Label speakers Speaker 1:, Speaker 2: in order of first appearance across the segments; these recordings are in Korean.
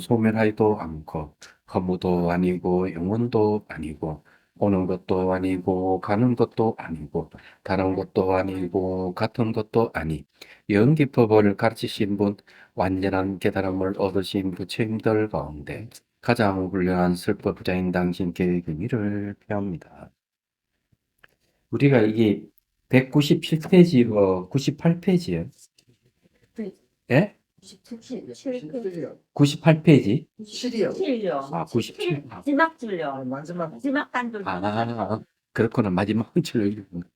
Speaker 1: 소멸하지도 않고 허무도 아니고 영원도 아니고 오는 것도 아니고 가는 것도 아니고 다른 것도 아니고 같은 것도 아니 영기법을 가르치신 분 완전한 깨달음을 얻으신 부처님들 가운데 가장 훌륭한 설법자인 당신께 경의를 표합니다. 우리가 이게 197페이지고 98페이지예요. 예? 98페이지?
Speaker 2: 7요.
Speaker 1: 아, 97.
Speaker 2: 마지막 줄요. 마지막 단줄.
Speaker 1: 그렇구나. 마지막 줄로 읽은 거.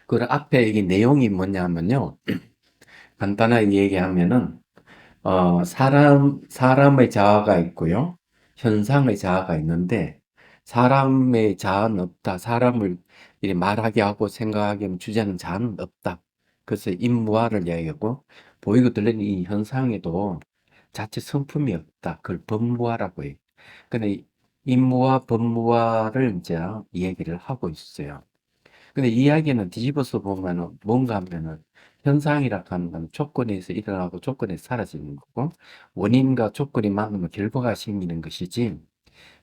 Speaker 1: 그 앞에 이게 내용이 뭐냐면요. 간단하게 얘기하면은, 사람의 자아가 있고요. 현상의 자아가 있는데, 사람의 자아는 없다. 사람을 이렇게 말하게 하고 생각하게 하면 주제는 자아는 없다. 그래서 인무화를 이야기하고, 보이고 들리는 이 현상에도 자체 성품이 없다. 그걸 법무화라고 해요. 근데 인무화, 법무화를 이제 얘기를 하고 있어요. 근데 이야기는 뒤집어서 보면은 뭔가 하면은 현상이라 하는 건 조건에서 일어나고 조건에서 사라지는 거고 원인과 조건이 만나면 결과가 생기는 것이지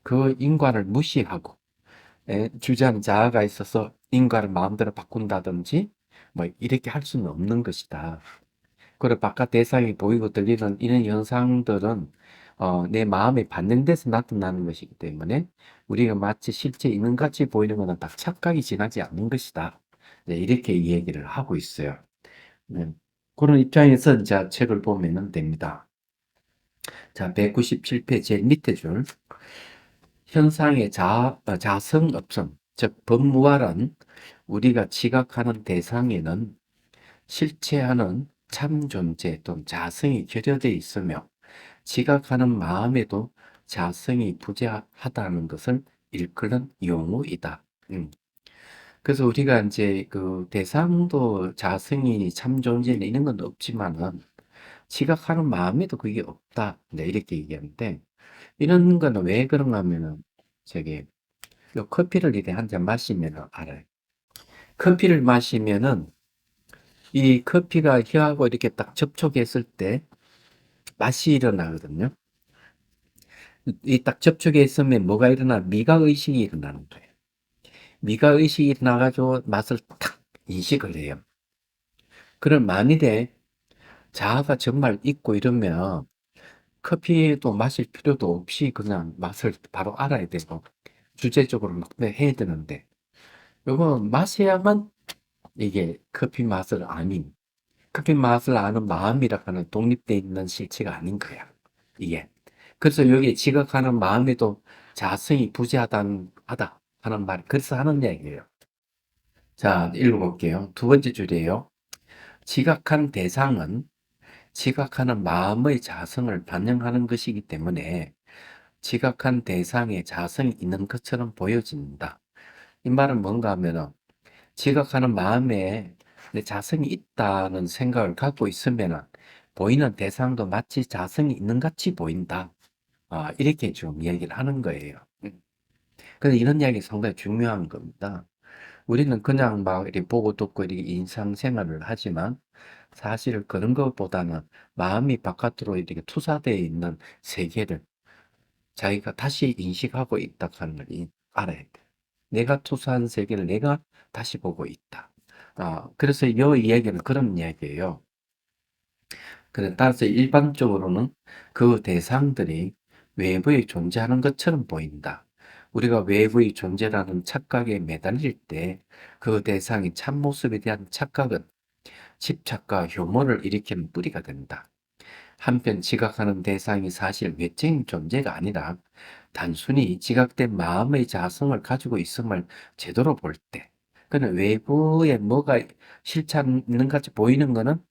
Speaker 1: 그 인과를 무시하고 주저하는 자아가 있어서 인과를 마음대로 바꾼다든지 뭐 이렇게 할 수는 없는 것이다. 그리고 바깥 대상이 보이고 들리는 이런 현상들은 내 마음에 반영돼서 나타나는 것이기 때문에 우리가 마치 실제 있는 같이 보이는 것은 다 착각이 지나지 않는 것이다. 네, 이렇게 이 얘기를 하고 있어요. 네. 그런 입장에서 이제 책을 보면 됩니다. 자, 197페이지 제일 밑에 줄. 현상의 자성 없음, 즉 법무화란 우리가 지각하는 대상에는 실체하는 참 존재 또는 자성이 결여되어 있으며 지각하는 마음에도 자성이 부재하다는 것을 일컫는 용어이다. 그래서 우리가 이제 그 대상도 자성이 참 존재는 이런 건 없지만은 지각하는 마음에도 그게 없다. 네, 이렇게 얘기하는데 이런 거는 왜 그런가 하면은 저기 요 커피를 이렇게 한 잔 마시면은 알아요. 커피를 마시면은 이 커피가 혀하고 이렇게 딱 접촉했을 때 맛이 일어나거든요. 이 딱 접촉에 있으면 뭐가 일어나? 미각 의식이 일어나는 거예요. 미각 의식이 일어나가지고 맛을 탁 인식을 해요. 그럼 만일에 자아가 정말 있고 이러면 커피도 마실 필요도 없이 그냥 맛을 바로 알아야 되고 주제적으로 막 해야 되는데 이거 마셔야만 이게 커피 맛을 아닌 커피 맛을 아는 마음이라 하는 독립되어 있는 실체가 아닌 거야. 이게. 그래서 여기 지각하는 마음에도 자성이 부재하다 하는 말, 그래서 하는 얘기예요. 자, 읽어볼게요. 두 번째 줄이에요. 지각한 대상은 지각하는 마음의 자성을 반영하는 것이기 때문에 지각한 대상에 자성이 있는 것처럼 보여진다. 이 말은 뭔가 하면은 지각하는 마음에 내 자성이 있다는 생각을 갖고 있으면은 보이는 대상도 마치 자성이 있는 같이 보인다. 이렇게 좀 이야기를 하는 거예요. 근데 이런 이야기 상당히 중요한 겁니다. 우리는 그냥 막 이렇게 보고 듣고 이렇게 일상생활을 하지만 사실 그런 것보다는 마음이 바깥으로 이렇게 투사되어 있는 세계를 자기가 다시 인식하고 있다 하는 걸 알아야 돼. 내가 투사한 세계를 내가 다시 보고 있다. 그래서 이 이야기는 그런 이야기예요. 그래, 따라서 일반적으로는 그 대상들이 외부에 존재하는 것처럼 보인다. 우리가 외부의 존재라는 착각에 매달릴 때 그 대상의 참모습에 대한 착각은 집착과 혐오를 일으키는 뿌리가 된다. 한편 지각하는 대상이 사실 외적인 존재가 아니라 단순히 지각된 마음의 자성을 가지고 있음을 제대로 볼 때, 그는 외부에 뭐가 실체 있는 같이 보이는 것은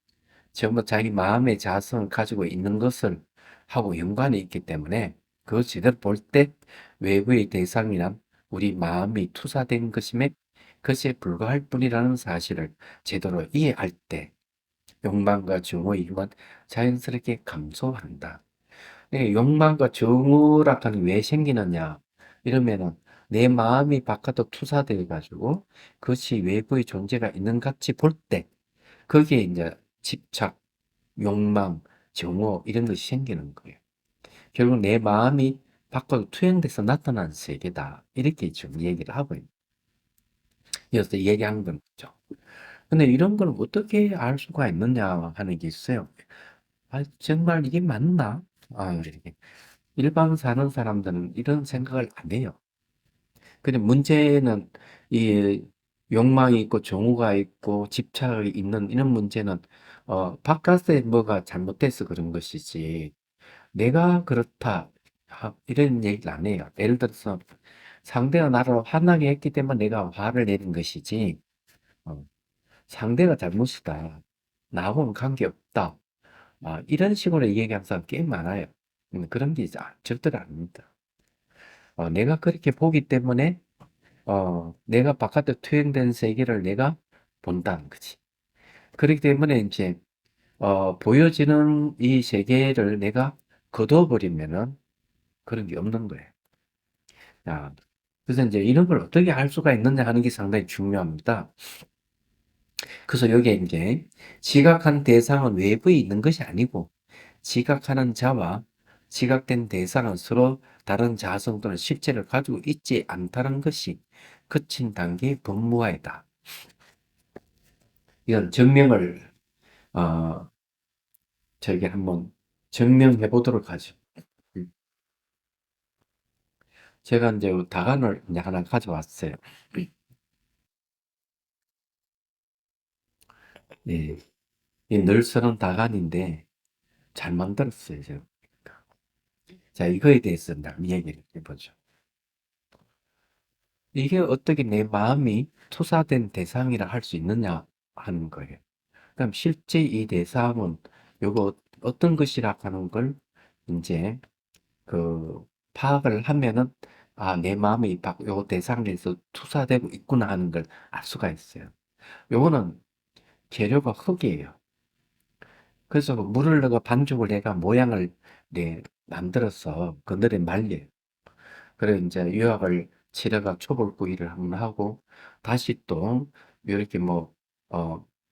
Speaker 1: 전부 자기 마음의 자성을 가지고 있는 것을 하고 연관이 있기 때문에 그걸 제대로 볼 때 외부의 대상이란 우리 마음이 투사된 것임에 그것에 불과할 뿐이라는 사실을 제대로 이해할 때 욕망과 증오의 힘은 자연스럽게 감소한다. 욕망과 증오라 하는 왜 생기느냐? 이러면은 내 마음이 바깥으로 투사되어 가지고 그것이 외부의 존재가 있는 같이 볼 때 거기에 이제 집착, 욕망, 정오 이런 것이 생기는 거예요. 결국 내 마음이 밖으로 투영돼서 나타나는 세계다. 이렇게 좀 얘기를 하고 있는. 이어서 얘기한 거죠. 근데 이런 걸 어떻게 알 수가 있느냐 하는 게 있어요. 아, 정말 이게 맞나? 아, 이렇게. 일반 사는 사람들은 이런 생각을 안 해요. 근데 문제는 이 욕망이 있고 정오가 있고 집착이 있는 이런 문제는 바깥에 뭐가 잘못돼서 그런 것이지 내가 그렇다 이런 얘기를 안 해요. 예를 들어서 상대가 나를 화나게 했기 때문에 내가 화를 내는 것이지 어, 상대가 잘못이다. 나하고는 관계없다. 이런 식으로 얘기하는 사람 꽤 많아요. 그런 게 절대로 아닙니다. 내가 그렇게 보기 때문에 내가 바깥에 투영된 세계를 내가 본다는 거지. 그렇기 때문에 이제 보여지는 이 세계를 내가 거둬버리면은 그런 게 없는 거예요. 자, 그래서 이제 이런 걸 어떻게 할 수가 있느냐 하는 게 상당히 중요합니다. 그래서 여기에 이제 지각한 대상은 외부에 있는 것이 아니고 지각하는 자와 지각된 대상은 서로 다른 자성 또는 실체를 가지고 있지 않다는 것이 거친 단계의 법무화이다. 이건 증명을 어, 저기 한번 증명해 보도록 하죠. 음. 제가 이제 다간을 이제 하나 가져왔어요. 예, 이늘 쓰는 다간인데 잘 만들었어요, 제가. 자, 이거에 대해서 얘기를 해보죠. 이게 어떻게 내 마음이 투사된 대상이라 할 수 있느냐 하는 거예요. 그럼 실제 이 대상은 요거 어떤 것이라 하는 걸 이제 그 파악을 하면은 내 마음이 요 대상에서 투사되고 있구나 하는 걸 알 수가 있어요. 요거는 재료가 흙이에요. 그래서 물을 넣어 반죽을 해가 모양을 만들어서 그늘에 말려요. 그래 이제 유학을 치러가 초벌구이를 한번 하고 다시 또 이렇게 뭐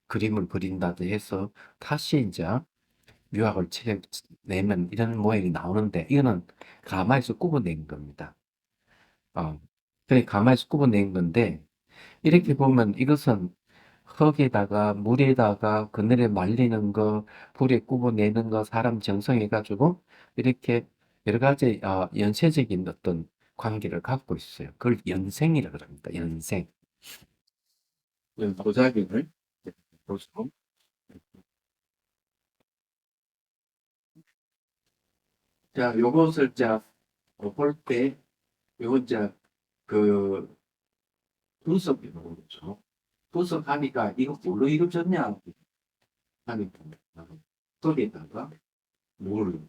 Speaker 1: 그림을 그린다든지 해서 다시 이제 유학을 치러내면 이런 모양이 나오는데 이거는 가마에서 굽어낸 겁니다. 어, 그래 가마에서 굽어낸 건데 이렇게 보면 이것은 흙에다가 물에다가 그늘에 말리는 거, 불에 굽어내는 거, 사람 정성해가지고 이렇게 여러 가지 연쇄적인 어떤 관계를 갖고 있어요. 그걸 연생이라 그럽니다. 연생. 도자기를 보시고 자, 요것을 볼 때, 요건 그 분석해보는 거죠. 분석하니까 이거 뭘로 이루어졌냐 하니까 거기에다가 물,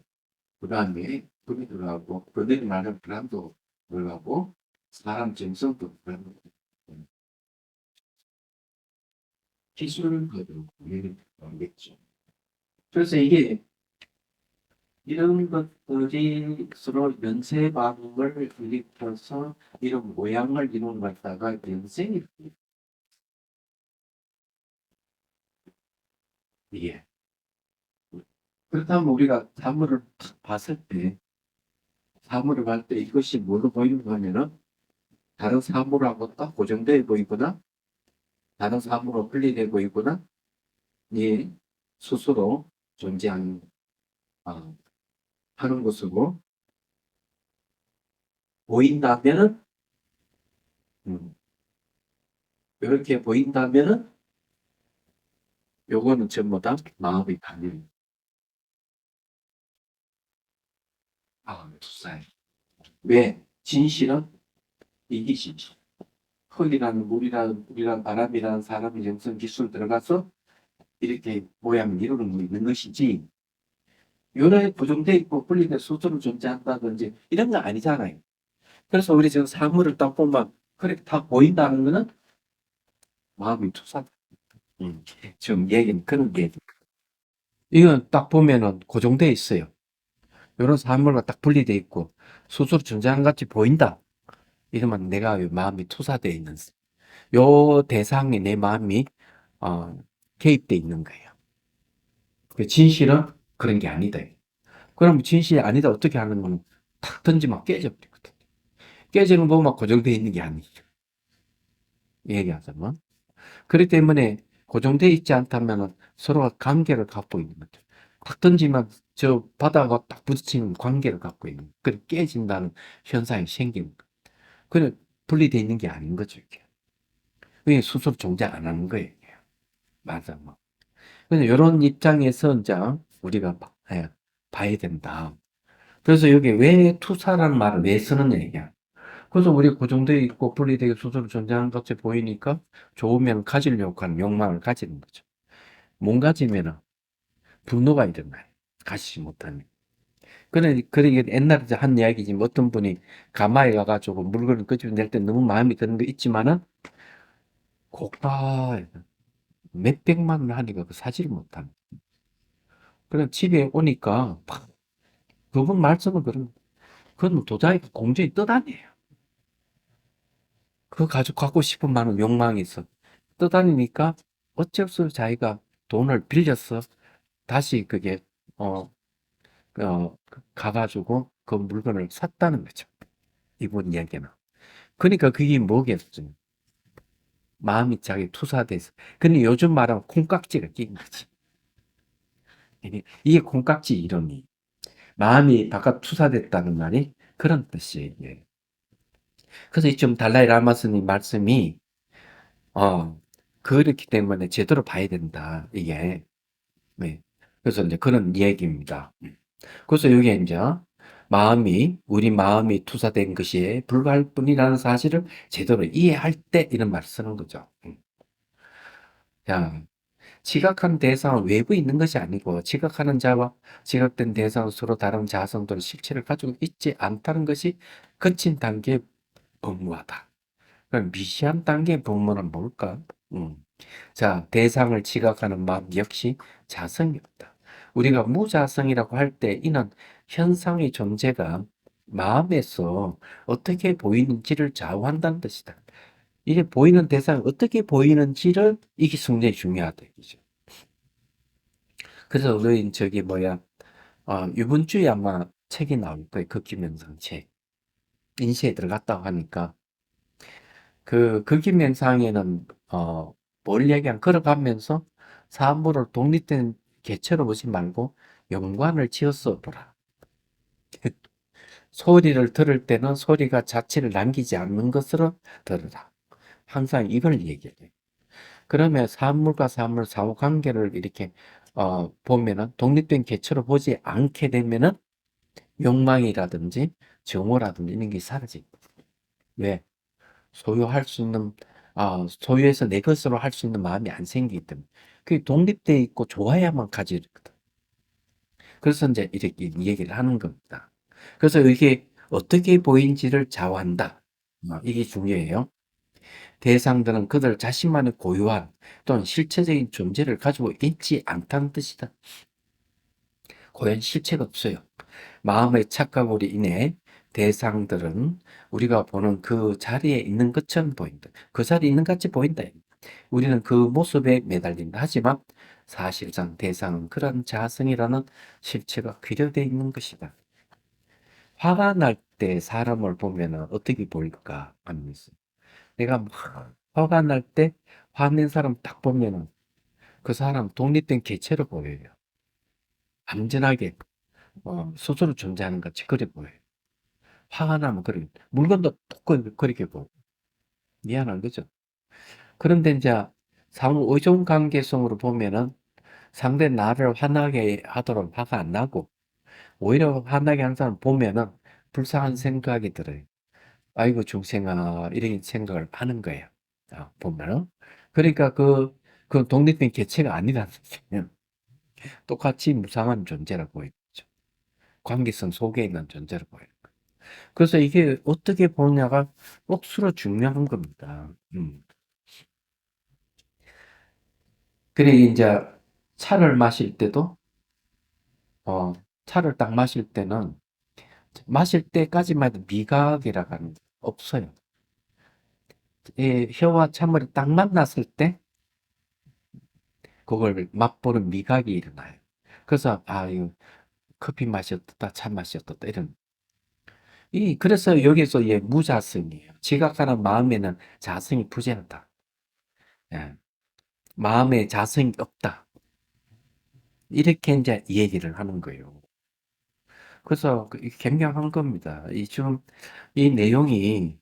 Speaker 1: 그 다음에 불이 들어가고, 그들이 말하는 불안도 들어가고, 사람 정성도 들어가고, 기술을 가지고 얘기겠죠. 그래서 이게, 이런 것들이 서로 연쇄 반응을 일으켜서 이런 모양을 이루는 것다가 연생이 이게. 그렇다면 우리가 사물을 탁 봤을 때, 사물을 봤을 때 이것이 뭘로 보이는 거냐면은, 다른 사물하고 딱 고정되어 보이거나, 다른 사물로 분리되어 보이거나, 이 스스로 존재하는 아, 하는 것으로 보인다면은 음, 이렇게 보인다면은 요거는 전부 다 마음의 반응. 투사해. 왜? 진실은 이게 진실. 흙이라는 물이라는 바람이라는 사람의 정성 기술 들어가서 이렇게 모양을 이루는 거 있는 것이지 요래 고정돼 있고 분리돼 스스로 존재한다든지 이런 거 아니잖아요. 그래서 우리 지금 사물을 딱 보면 그렇게 다 보인다는 거는 마음이 투사. 지금 얘기는 그런 게 이건 딱 보면은 고정돼 있어요. 이런 사물과 딱 분리돼 있고 스스로 존재하는 같이 보인다. 이러면 내가 마음이 투사되어 있는 요 대상에 내 마음이 어, 개입돼 있는 거예요. 그 진실은 그런 게 아니다. 그럼 진실이 아니다 어떻게 하는 거는 탁 던지면 깨져버리거든. 깨지는 거 보면 고정되어 있는 게 아니죠. 얘기하자면. 그렇기 때문에 고정되어 있지 않다면 서로가 관계를 갖고 있는 거죠. 탁 던지면 저 바다가 딱 부딪히는 관계를 갖고 있는 거예요. 그래 깨진다는 현상이 생기는 거예요. 그래 분리되어 있는 게 아닌 거죠. 이게. 그게 스스로 존재 안 하는 거예요. 이게. 맞아. 뭐. 그래서 이런 입장에서 이제 우리가 봐야 된다. 그래서 여기 왜 투사라는 말을 왜 쓰느냐 얘기야. 그래서 우리 고정되어 있고 분리되게 스스로 존재하는 것이 보이니까 좋으면 가지려고 하는 욕망을 가지는 거죠. 못 가지면은 분노가 일어나요. 가지지 못하면. 그래 옛날에 한 이야기지. 어떤 분이 가마에 가가지고 물건을 끄집어낼 때 너무 마음이 드는 거 있지만은 고가 몇백만 원 하니까 그 사지를 못하는. 그래 집에 오니까 막 그분 말씀은 그런 그건 뭐 도자기가 공중에 떠다녀요. 그거 가지고 갖고 싶은 많은 욕망이 있어. 떠다니니까 어쩔 수 없이 자기가 돈을 빌려서 다시 그게 어, 가가지고 그 물건을 샀다는 거죠. 이분 이야기는. 그러니까 그게 뭐겠어요? 마음이 자기 투사돼서. 근데 요즘 말하면 콩깍지가 낀 거지. 이게 콩깍지 이론이. 마음이 바깥 투사됐다는 말이 그런 뜻이에요. 그래서 좀 달라이 라마 스님 말씀이 어, 그렇기 때문에 제대로 봐야 된다. 이게. 네. 그래서 이제 그런 얘기입니다. 그래서 여기에 이제 우리 마음이 투사된 것이 불가할 뿐이라는 사실을 제대로 이해할 때 이런 말을 쓰는 거죠. 자, 지각한 대상은 외부에 있는 것이 아니고 지각하는 자와 지각된 대상은 서로 다른 자성들의 실체를 가지고 있지 않다는 것이 거친 단계의 법무하다. 그럼 미시한 단계의 법무는 뭘까? 자, 대상을 지각하는 마음 역시 자성이 없다. 우리가 무자성이라고 할 때 이는 현상의 존재가 마음에서 어떻게 보이는지를 좌우한다는 뜻이다. 이게 보이는 대상이 어떻게 보이는지를 이게 굉장히 중요하다. 이죠. 그래서 우리 저기 뭐야 이번 주에 아마 책이 나올 거예요. 극기명상 책. 인쇄에 들어갔다고 하니까 그 극기명상에는 뭘 얘기한 걸어가면서 사물을 독립된 개체로 보지 말고 연관을 지어서 보라. 소리를 들을 때는 소리가 자체를 남기지 않는 것으로 들으라. 항상 이걸 얘기해요. 그러면 사물과 사물 사후 관계를 이렇게 보면은 독립된 개체로 보지 않게 되면은 욕망이라든지 정오라든지 이런 게 사라집니다. 왜? 소유할 수 있는 소유해서 내 것으로 할 수 있는 마음이 안 생기기 때문에 그게 독립되어 있고 좋아야만 가지거든. 그래서 이제 이렇게 얘기를 하는 겁니다. 그래서 이게 어떻게 보인지를 좌우한다. 이게 중요해요. 대상들은 그들 자신만의 고유한 또는 실체적인 존재를 가지고 있지 않다는 뜻이다. 고유한 실체가 없어요. 마음의 착각으로 인해 대상들은 우리가 보는 그 자리에 있는 것처럼 보인다. 그 자리에 있는 것 같이 보인다. 우리는 그 모습에 매달린다. 하지만 사실상 대상은 그런 자성이라는 실체가 귀려되어 있는 것이다. 화가 날 때 사람을 보면 어떻게 보일까 하면서 내가 막 화가 날 때 화낸 사람 딱 보면은 그 사람 독립된 개체로 보여요. 안전하게 스스로 존재하는 것 같이 그래 보여요. 화가 나면 그래 물건도 똑 그렇게 보고 미안한 거죠. 그런데 이제 상호 의존 관계성으로 보면은 상대 나를 화나게 하도록 화가 안 나고 오히려 화나게 하는 사람 보면은 불쌍한 생각이 들어요. 아이고 중생아 이런 생각을 하는 거예요. 보면은 그러니까 그 독립된 개체가 아니라는 거예요. 똑같이 무상한 존재라고 보이죠. 관계성 속에 있는 존재라고 보여요. 그래서 이게 어떻게 보냐가 억수로 중요한 겁니다. 그래 이제 차를 마실 때도 차를 딱 마실 때는 마실 때까지만 해도 미각이라고 하는 게 없어요. 이 혀와 찬물이 딱 만났을 때 그걸 맛보는 미각이 일어나요. 그래서 이거 커피 맛이 어떻다, 차 맛이 어떻다 이런. 그래서 여기서 무자성이에요. 지각하는 마음에는 자성이 부재하다. 예. 마음에 자성이 없다. 이렇게 이제 이 얘기를 하는 거예요. 그래서 이게 굉장한 겁니다. 지금 이 내용이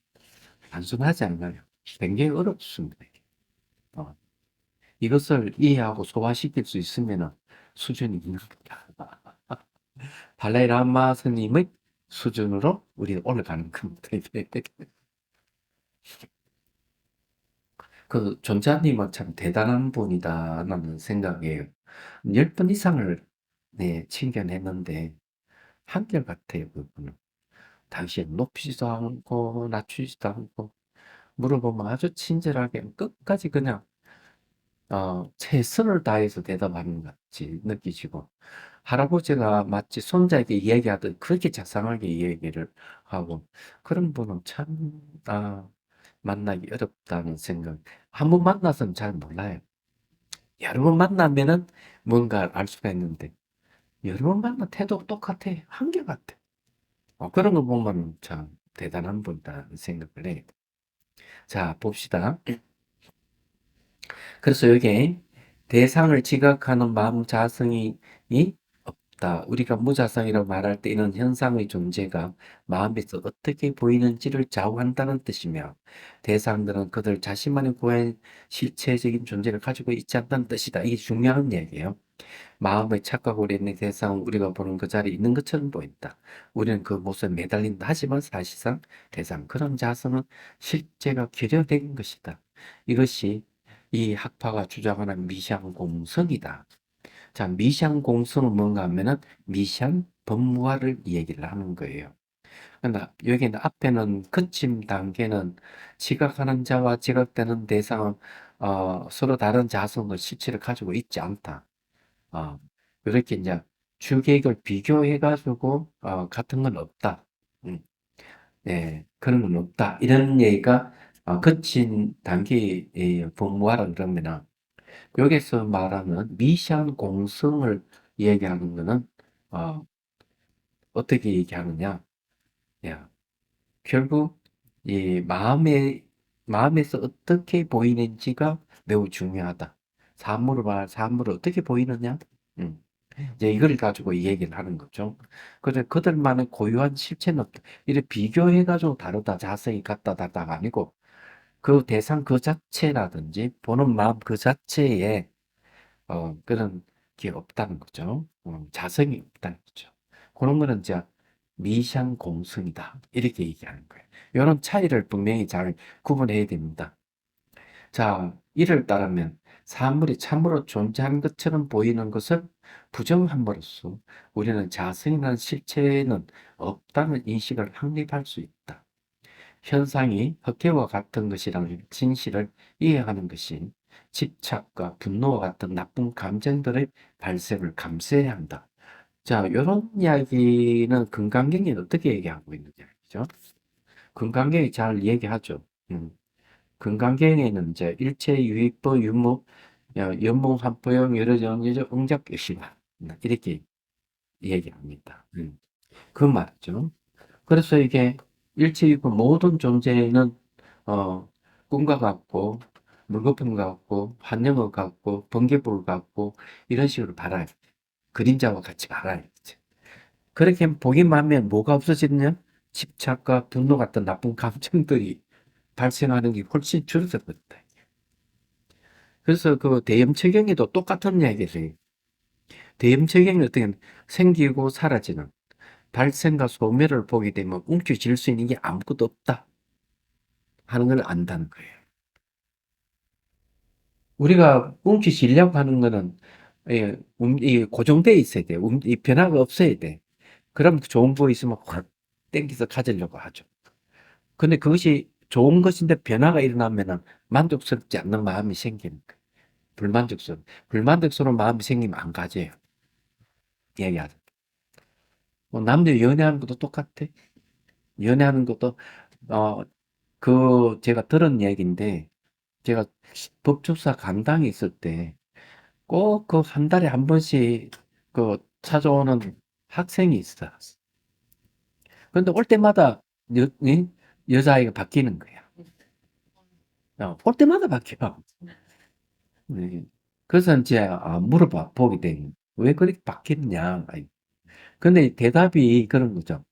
Speaker 1: 단순하지 않아요. 굉장히 어렵습니다. 이게. 어, 이것을 이해하고 소화시킬 수 있으면 수준이 있는 겁니다. 달라이라마 스님의 수준으로 우리가 올라가는 겁니다. 그 존자님은 참 대단한 분이다라는 생각이에요. 10번 이상을 챙겨냈는데 한결같아요, 그분은. 당시에 높이지도 않고 낮추지도 않고 물어보면 아주 친절하게 끝까지 그냥 최선을 다해서 대답하는 것 같이 느끼시고 할아버지가 마치 손자에게 이야기하듯 그렇게 자상하게 이야기를 하고 그런 분은 참 만나기 어렵다는 생각. 한 번 만나서는 잘 몰라요. 여러 번 만나면은 뭔가 알 수가 있는데 여러 번 만나 태도가 똑같아. 한결같아. 그런 거 보면 참 대단한 분이다 생각을 해요. 자, 봅시다. 그래서 여기에 대상을 지각하는 마음 자성이 없다. 우리가 무자성이라고 말할 때 이런 현상의 존재가 마음에서 어떻게 보이는지를 좌우한다는 뜻이며 대상들은 그들 자신만의 고유한 실체적인 존재를 가지고 있지 않다는 뜻이다. 이게 중요한 얘기예요. 마음의 착각으로 인해 대상은 우리가 보는 그 자리에 있는 것처럼 보인다. 우리는 그 모습에 매달린다. 하지만 사실상 대상 그런 자성은 실제가 결여된 것이다. 이것이 이 학파가 주장하는 미샹공성이다. 자, 미샹공성은 뭔가 하면은 미샹 법무화를 얘기를 하는 거예요. 그러나 여기는 앞에는 그침 단계는 지각하는 자와 지각되는 대상은 서로 다른 자성의 실체를 가지고 있지 않다. 어, 이렇게 이제 주객을 비교해가지고 같은 건 없다. 음, 그런 건 없다. 이런 얘기가 거친 단계의 법무화라 그러면은 여기서 말하는 미시한 공성을 얘기하는 거는 어, 어떻게 얘기하느냐? 야, 결국 이 마음에서 어떻게 보이는지가 매우 중요하다. 사물을 어떻게 보이느냐? 음. 이제 이걸 가지고 이 얘기를 하는 거죠. 그래서 그들만의 고유한 실체는 없다. 이래 비교해가지고 다르다, 자세히 같다, 다르다가 아니고 그 대상 그 자체라든지 보는 마음 그 자체에 그런 게 없다는 거죠. 자성이 없다는 거죠. 그런 거는 이제 미상공성이다. 이렇게 얘기하는 거예요. 이런 차이를 분명히 잘 구분해야 됩니다. 자, 이를 따르면 사물이 참으로 존재하는 것처럼 보이는 것을 부정함으로써 우리는 자성이라는 실체는 없다는 인식을 확립할 수 있다. 현상이 흑해와 같은 것이라는 진실을 이해하는 것이 집착과 분노와 같은 나쁜 감정들의 발생을 감수해야 한다. 자, 이런 이야기는 금강경이 어떻게 얘기하고 있는 이야기죠? 금강경이 잘 얘기하죠. 금강경에는 이제 일체 유익법 유무 연몽 한포용 여러 정리적 응작 것이다. 이렇게 얘기합니다. 그 말이죠. 그래서 이게 일체이고 모든 존재는 어, 꿈과 같고 물거품 같고 환영과 같고 번개불 같고 이런 식으로 봐라요. 그림자와 같이 봐라요. 그렇게 보기만 하면 뭐가 없어지느냐? 집착과 분노 같은 나쁜 감정들이 발생하는 게 훨씬 줄어들었다. 그래서 그 대염체경에도 똑같은 이야기를 해요. 대염체경이 어떻게 생기고 사라지는 발생과 소멸을 보게 되면 움켜쥘 수 있는 게 아무것도 없다 하는 걸 안다는 거예요. 우리가 움켜쥐려고 하는 거는 이 고정돼 있어야 돼. 이 변화가 없어야 돼. 그럼 좋은 거 있으면 확 땡겨서 가지려고 하죠. 근데 그것이 좋은 것인데 변화가 일어나면은 만족스럽지 않는 마음이 생기는 거예요. 불만족스러운 마음이 생기면 안 가져요. 얘기하자. 남들 연애하는 것도 똑같아. 연애하는 것도 어, 제가 들은 얘기인데 제가 법조사 강당에 있을 때 꼭 그 한 달에 한 번씩 그 찾아오는 학생이 있어. 근데 올 때마다 여자아이가 바뀌는 거야. 올 때마다 바뀌어. 네. 그래서 이제 물어봐 보게 돼. 왜 그렇게 바뀌느냐. 근데 대답이 그런 거죠.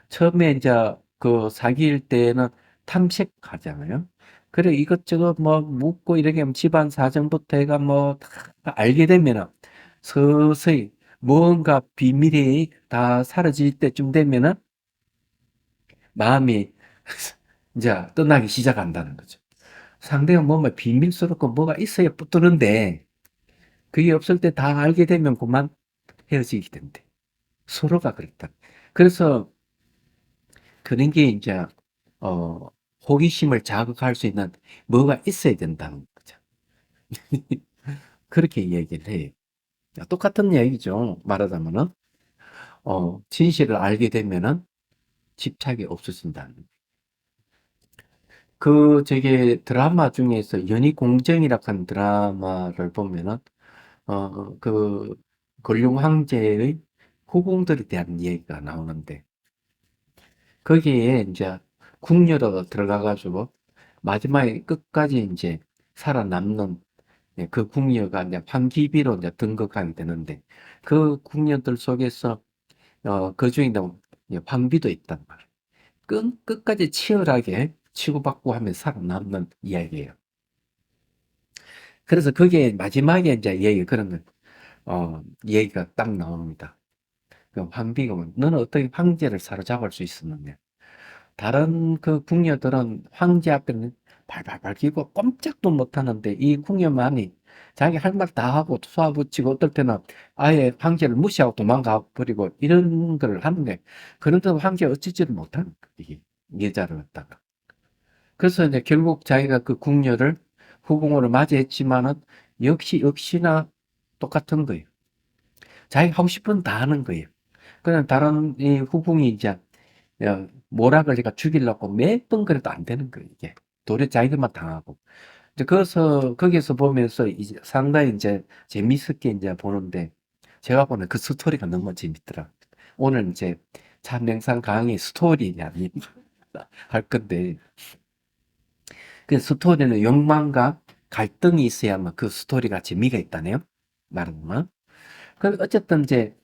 Speaker 1: 처음에 이제 그 사귈 때는 탐색하잖아요. 그래 이것저것 뭐 묻고 이렇게 하면 집안 사정부터 해가 뭐 다 알게 되면은 서서히 뭔가 비밀이 다 사라질 때쯤 되면은 마음이 이제 떠나기 시작한다는 거죠. 상대가 뭐뭐 비밀스럽고 뭐가 있어야 붙드는데 그게 없을 때 다 알게 되면 그만 헤어지게 된대. 서로가 그랬다. 그래서 그런 게 이제 어, 호기심을 자극할 수 있는 뭐가 있어야 된다는 거죠. 그렇게 얘기를 해요. 똑같은 얘기죠. 말하자면은 진실을 알게 되면은 집착이 없어진다는. 그 저게 드라마 중에서 연희공정이라고 하는 드라마를 보면은 그 권룡 황제의 후궁들에 대한 얘기가 나오는데 거기에 이제 궁녀로 들어가 가지고 마지막에 끝까지 이제 살아남는 그 궁녀가 이제 황기비로 이제 등극하게 되는데 그 궁녀들 속에서 그중에 이제 황비도 있단 말이에요. 끝까지 치열하게 치고받고 하면서 살아남는 이야기예요. 그래서 그게 마지막에 이제 얘기 그런 거 얘기가 딱 나옵니다. 그 황비가 너는 어떻게 황제를 사로잡을 수 있었느냐? 다른 그 궁녀들은 황제 앞에는 발발발 기고 꼼짝도 못 하는데 이 궁녀만이 자기 할 말 다 하고 쏘아붙이고 어떨 때는 아예 황제를 무시하고 도망가 버리고 이런 걸 하는데 그런데도 황제가 어찌지를 못하는 거야, 이게 여자를 갖다가. 그래서 이제 결국 자기가 그 궁녀를 후궁으로 맞이했지만은 역시나 똑같은 거예요. 자기가 하고 싶은 다 하는 거예요. 그냥 다른 이 후궁이 이제 뭐라 그러니까 죽이려고 몇 번 그래도 안 되는 거예요, 이게. 도리어 자기들만 당하고. 이제 거기서 보면서 이제 상당히 이제 재밌게 이제 보는데, 제가 보는 그 스토리가 너무 재밌더라. 오늘 이제 찬명상 강의 스토리 아니 할 건데, 그 스토리는 욕망과 갈등이 있어야만 그 스토리가 재미가 있다네요. 말하면. 그 어쨌든 이제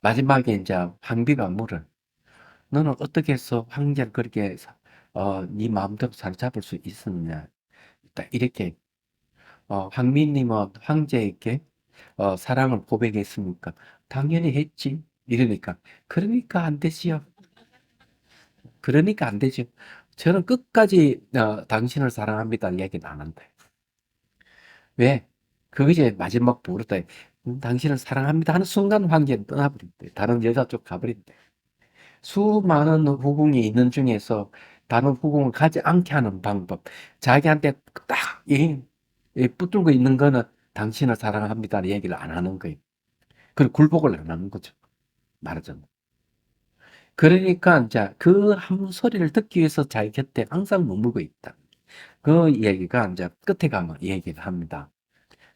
Speaker 1: 마지막에 이제 황비가 물을 너는 어떻게 해서 황제를 그렇게 네 마음대로 사로잡을 수 있었느냐. 딱 이렇게 황미님은 황제에게 사랑을 고백했습니까? 당연히 했지. 이러니까 그러니까 안 되지요. 그러니까 안 되죠. 저는 끝까지 당신을 사랑합니다 얘기는 안 한다. 왜? 그게 이제 마지막 부르다. 당신을 사랑합니다 하는 순간 황제는 떠나버린대. 다른 여자 쪽 가버린대. 수많은 후궁이 있는 중에서 다른 후궁을 가지 않게 하는 방법. 자기한테 딱, 붙들고 있는 거는 당신을 사랑합니다. 얘기를 안 하는 거예요. 그리고 굴복을 안 하는 거죠. 말하자면. 그러니까, 이제 그 한 소리를 듣기 위해서 자기 곁에 항상 머물고 있다. 그 얘기가 이제 끝에 가면 얘기를 합니다.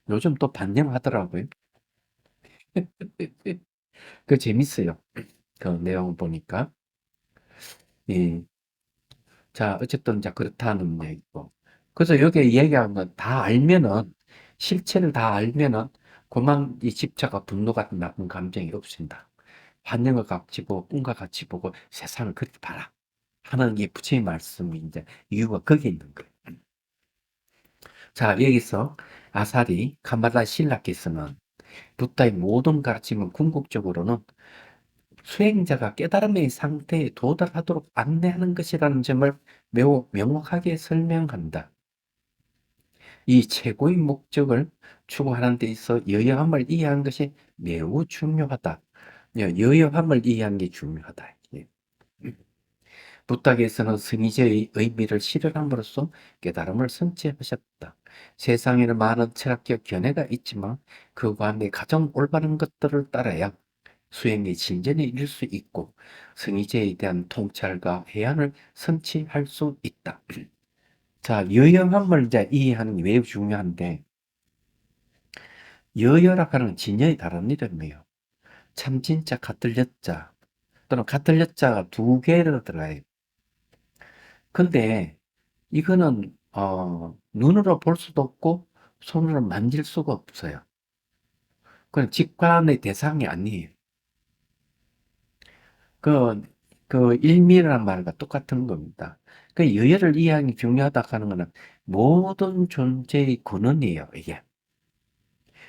Speaker 1: 요즘 또 반영하더라고요. 그 재밌어요. 그 내용 보니까. 예. 자, 어쨌든 자 그렇다는 얘기고. 그래서 여기에 얘기한 건 다 알면은 실체를 다 알면은 그만 이 집착과 분노 같은 나쁜 감정이 없어진다. 환경을 같이 보고 꿈과 같이 보고 세상을 그렇게 봐라. 하는 게 부처님 말씀인데 이유가 거기에 있는 거예요. 자, 여기서 아사리 카말라 신라께서는 부다의 모든 가르침은 궁극적으로는 수행자가 깨달음의 상태에 도달하도록 안내하는 것이라는 점을 매우 명확하게 설명한다. 이 최고의 목적을 추구하는 데 있어 여여함을 이해한 것이 매우 중요하다. 여여함을 이해한 게 중요하다. 예. 부탁에서는 승희제의 의미를 실현함으로써 깨달음을 성취하셨다. 세상에는 많은 철학적 견해가 있지만 그 가운데 가장 올바른 것들을 따라야 수행의 진전에 이를 수 있고 승희제에 대한 통찰과 해안을 성취할 수 있다. 자, 유형함을 이제 이해하는 게 매우 중요한데 여여라 하는 건 진여의 다른 이름이에요. 참 진짜 같을 여자 또는 같을 여자가 두 개로 들어가요. 근데 이거는 눈으로 볼 수도 없고 손으로 만질 수가 없어요. 그건 직관의 대상이 아니에요. 그, 그 일미라는 말과 똑같은 겁니다. 그 여여를 이해하는 게 중요하다 하는 거는 모든 존재의 근원이에요, 이게.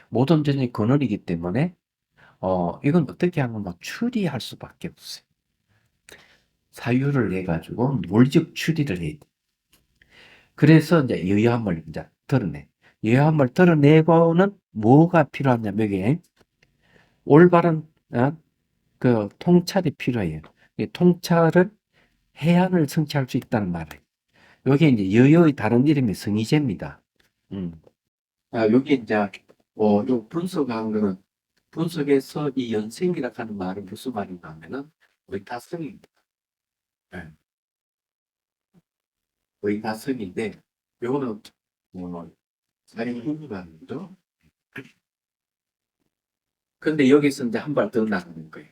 Speaker 1: 모든 존재의 근원이기 때문에 이건 어떻게 하면 막 추리할 수밖에 없어요. 사유를 해가지고 물적 추리를 해야 돼. 그래서 이제 여야함을 이제 드러내. 여야함을 드러내고는 뭐가 필요하냐면 여기에 올바른 그 통찰이 필요해요. 이 통찰을 해안을 성취할 수 있다는 말이에요. 여기 이제 여여의 다른 이름이 성의제입니다. 여기 이제 요 분석한 거는 분석에서 이 연생이라 하는 말은 무슨 말인가 하면은 의타성입니다. 네. 의타성인데 요거는 사인분이라는 거죠. 근데 여기서 이제 한 발 더 나가는 거예요.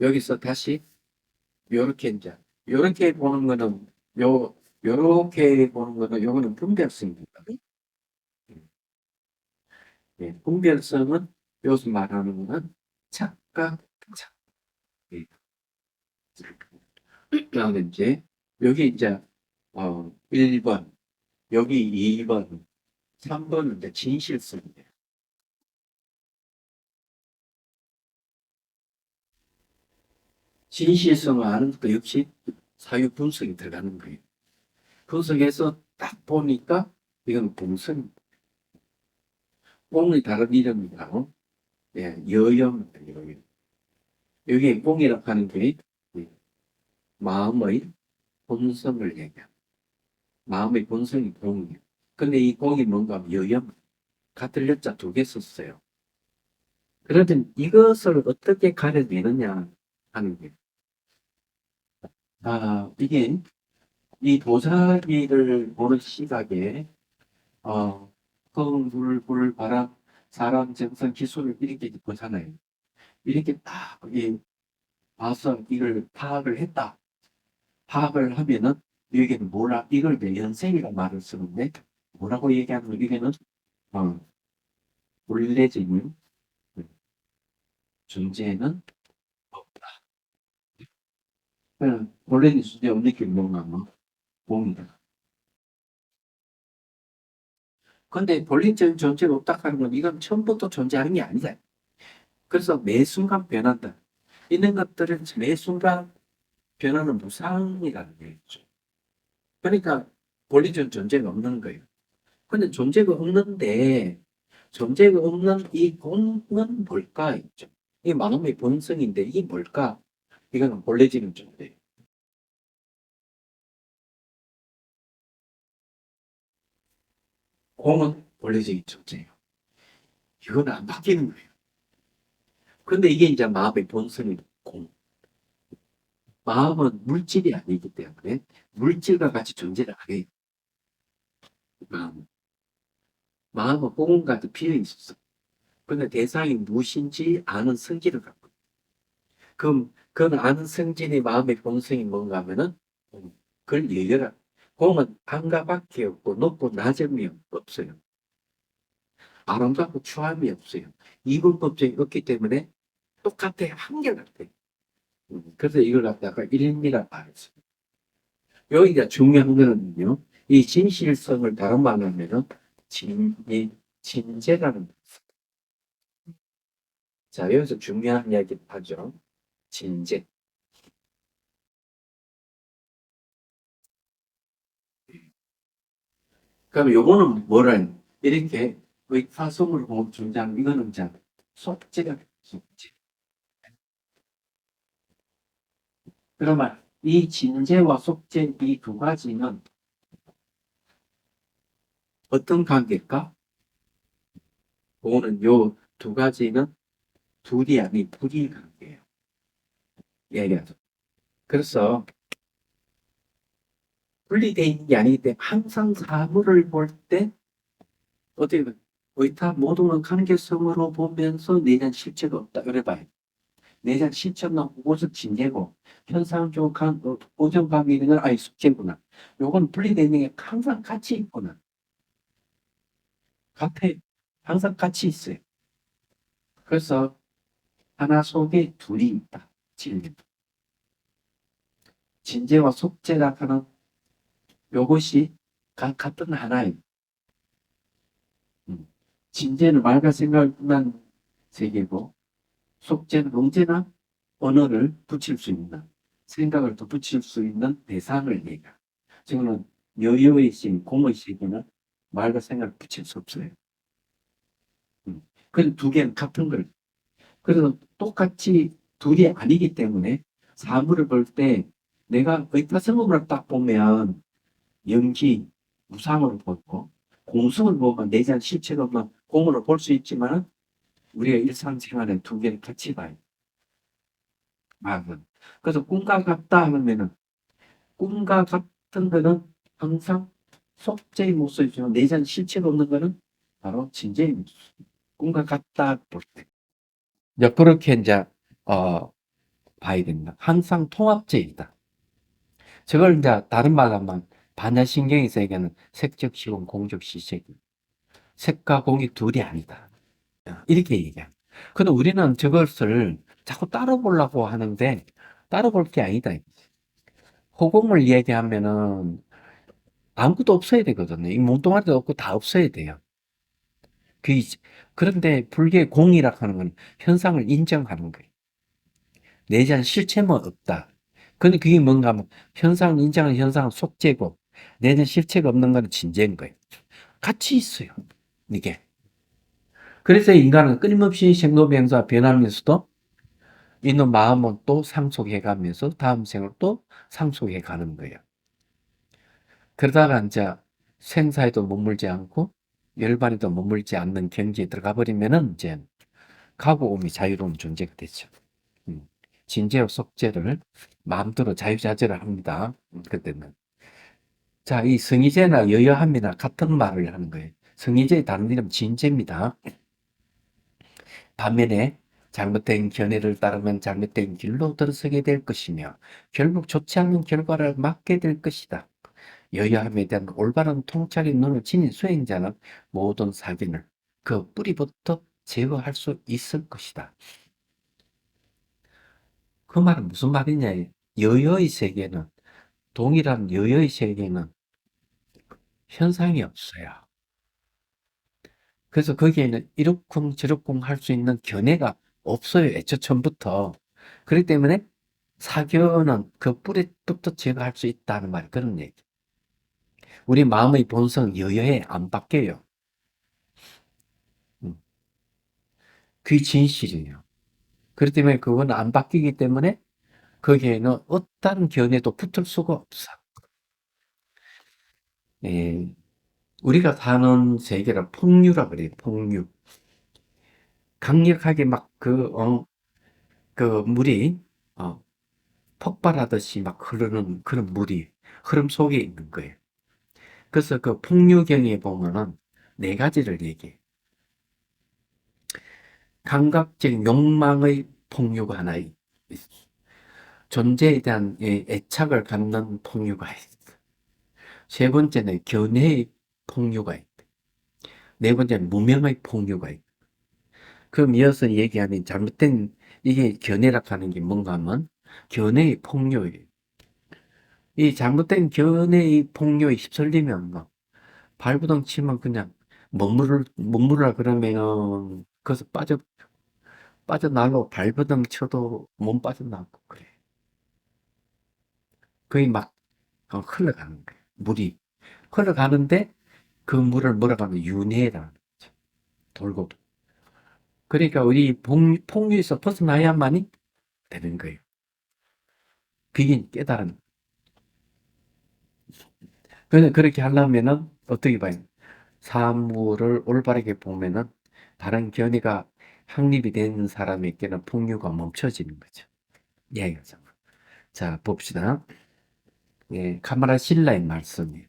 Speaker 1: 여기서 다시 요렇게 이제 요렇게 보는 거는 요렇게 보는 거는 요거는 분별성입니다. 예, 분별성은 여기서 말하는 거는 착각, 착. 예. 그다음에 이제 여기 이제 1번, 여기 2번, 3번은 이제 진실성이에요. 진실성을 아는 것도 역시 사유 분석이 들어가는 거예요. 분석해서 딱 보니까 이건 본성입니다. 뽕이 다른 이름이다. 예, 여염입니다. 여염. 여기 뽕이라고 하는 게 마음의 본성을 얘기합니다. 마음의 본성이 뽕이에요. 근데 이 뽕이 뭔가 하면 여염, 같은 여자 두 개 썼어요. 그러면 이것을 어떻게 가려내느냐 하는 게 이게 이 도자기를 보는 시각에 흙, 물, 불, 바람, 사람, 정성, 기술을 이렇게 보잖아요. 이렇게 딱 봐서 이걸 파악을 했다. 파악을 하면은 여기는 뭐라 이걸 연생이라는 말을 쓰는데 뭐라고 얘기하는 여기는 본래적인 존재는 없다. 본래는 존재 없는 게 뭔가 봅니다. 근데 본래적인 존재가 없다 하는 건 이건 처음부터 존재하는 게 아니다. 그래서 매 순간 변한다. 있는 것들은 매 순간 변하는 무상이라는 얘기죠. 그러니까 본래적인 존재가 없는 거예요. 근데 존재가 없는데 존재가 없는 이 공은 뭘까 있죠. 이 마음의 본성인데 이게 뭘까? 이거는 본래적인 존재예요. 공은 본래적인 존재예요. 이거는 안 바뀌는 거예요. 근데 이게 이제 마음의 본성인 공. 마음은 물질이 아니기 때문에 물질과 같이 존재를 하게 해요. 마음은 공과 비어 있었어. 근데 대상이 무엇인지 아는 성질을 갖고 있어요. 그럼 그 아는 성질의 마음의 본성이 뭔가 하면은 그걸 얘기해라. 공은 안과 밖에 없고 높고 낮음이 없어요. 아름답고 추함이 없어요. 이분법적이 없기 때문에 똑같아. 한결같아. 그래서 이걸 갖다가 일미라 말했어요. 여기가 중요한 거는요. 이 진실성을 다른 말로 하면은 이 진재라는 거. 자, 여기서 중요한 이야기를 하죠. 진재. 그럼 요거는 뭐라 이렇게 의파성을 보면 존재하는 이거는 자 속재가 속재. 그러면 이 진재와 속재 이 두 가지는 어떤 관계일까? 그거는 요 두 가지는 둘이 아닌 불이 관계예요. 얘기하죠. 그래서 분리되어 있는 게 아니기 때문에 항상 사물을 볼 때 어떻게 의타 모든 관계성으로 보면서 내장 실체가 없다. 그래 봐요. 내장 실체 없는 그것은 진제고, 현상적으로 오전감이 있는 건 아예 숙제구나. 요건 분리되는 게 항상 같이 있구나. 같아. 항상 같이 있어요. 그래서 하나 속에 둘이 있다. 진리. 진제와 속제라 하는 요것이 같은 하나예요. 진제는 말과 생각만 세계고, 속제는 언제나 언어를 붙일 수 있는, 생각을 더 붙일 수 있는 대상을 얘기해요. 지금은 여유의 신, 공의 시기는 말과 생각을 붙일 수 없어요. 그래서 두 개는 같은 걸. 그래서 똑같이 둘이 아니기 때문에 사물을 볼 때 내가 의타성음을 딱 보면 연기, 무상으로 보고, 공성을 보면 내장 실체가 없는 공으로 볼 수 있지만 우리가 일상생활에 두 개를 같이 봐요. 그래서 꿈과 같다 하면은 꿈과 같은 거는 항상 속죄의 모습이지만 내장 실체가 없는 거는 바로 진죄의 모습. 꿈과 같다 볼 때. 이제 그렇게 이제 봐야 됩니다. 항상 통합제이다. 저걸 이제 다른 말로 하면 반야신경의 세계는 색적 시공, 공적 시색이. 색과 공이 둘이 아니다. 이렇게 얘기합니다. 근데 우리는 저것을 자꾸 따라 보려고 하는데 따라 볼 게 아니다. 허공을 얘기하면은 아무것도 없어야 되거든요. 이 몸뚱아리도 없고 다 없어야 돼요. 그, 그런데 불교의 공이라 하는 건 현상을 인정하는 거예요. 내재한 실체만 없다. 근데 그게 뭔가 하면 현상을 인정하는 현상은 속죄고 내재한 실체가 없는 건 진재인 거예요. 같이 있어요. 이게. 그래서 인간은 끊임없이 생로병사 변하면서도 있는 마음은 또 상속해 가면서 다음 생을 또 상속해 가는 거예요. 그러다가 이제 생사에도 머물지 않고 열반에도 머물지 않는 경지에 들어가 버리면은 이제 가고 오미 자유로운 존재가 되죠. 진죄와 속죄를 마음대로 자유자재를 합니다. 그때는. 자, 이 성의제나 여여함이나 같은 말을 하는 거예요. 성의제의 다른 이름 진죄입니다. 반면에 잘못된 견해를 따르면 잘못된 길로 들어서게 될 것이며 결국 좋지 않은 결과를 맞게 될 것이다. 여여함에 대한 올바른 통찰의 눈을 지닌 수행자는 모든 사견을 그 뿌리부터 제거할 수 있을 것이다. 그 말은 무슨 말이냐? 여여의 세계는, 동일한 여여의 세계는 현상이 없어요. 그래서 거기에는 이러쿵 저러쿵 할 수 있는 견해가 없어요. 애초 처음부터. 그렇기 때문에 사견은 그 뿌리부터 제거할 수 있다는 말, 그런 얘기. 우리 마음의 본성 여여해 안 바뀌어요. 음, 그게 진실이에요. 그렇기 때문에 그건 안 바뀌기 때문에 거기에는 어떤 견해도 붙을 수가 없어. 예, 우리가 사는 세계를 폭류라 그래요. 폭류. 강력하게 막 그 물이 어, 폭발하듯이 막 흐르는 그런 물이 흐름 속에 있는 거예요. 그래서 그 폭류경에 보면은 네 가지를 얘기해. 감각적 욕망의 폭류가 하나 있어. 존재에 대한 애착을 갖는 폭류가 있어. 세 번째는 견해의 폭류가 있다. 네 번째는 무명의 폭류가 있다. 그럼 이어서 얘기하는 잘못된 이게 견해라 하는 게 뭔가 하면 견해의 폭류예요. 이 잘못된 견해의 폭류에 휩쓸리면 뭐 발부둥 치면 그냥 머무르라 그러면 거기서 빠져나가고 발버둥 쳐도 못 빠져나가고 그래. 거의 막 흘러가는 거야. 물이 흘러가는데 그 물을 뭐라고 하면 윤회라는 거죠. 돌고. 그러니까 우리 폭류에서 벗어나야만이 되는 거예요. 그게 깨달은. 그래서 그렇게 하려면은 어떻게 봐요? 사물을 올바르게 보면은 다른 견해가 확립이 된 사람에게는 폭류가 멈춰지는 거죠. 예, 그죠. 자, 봅시다. 예, 카마라 신라의 말씀이에요.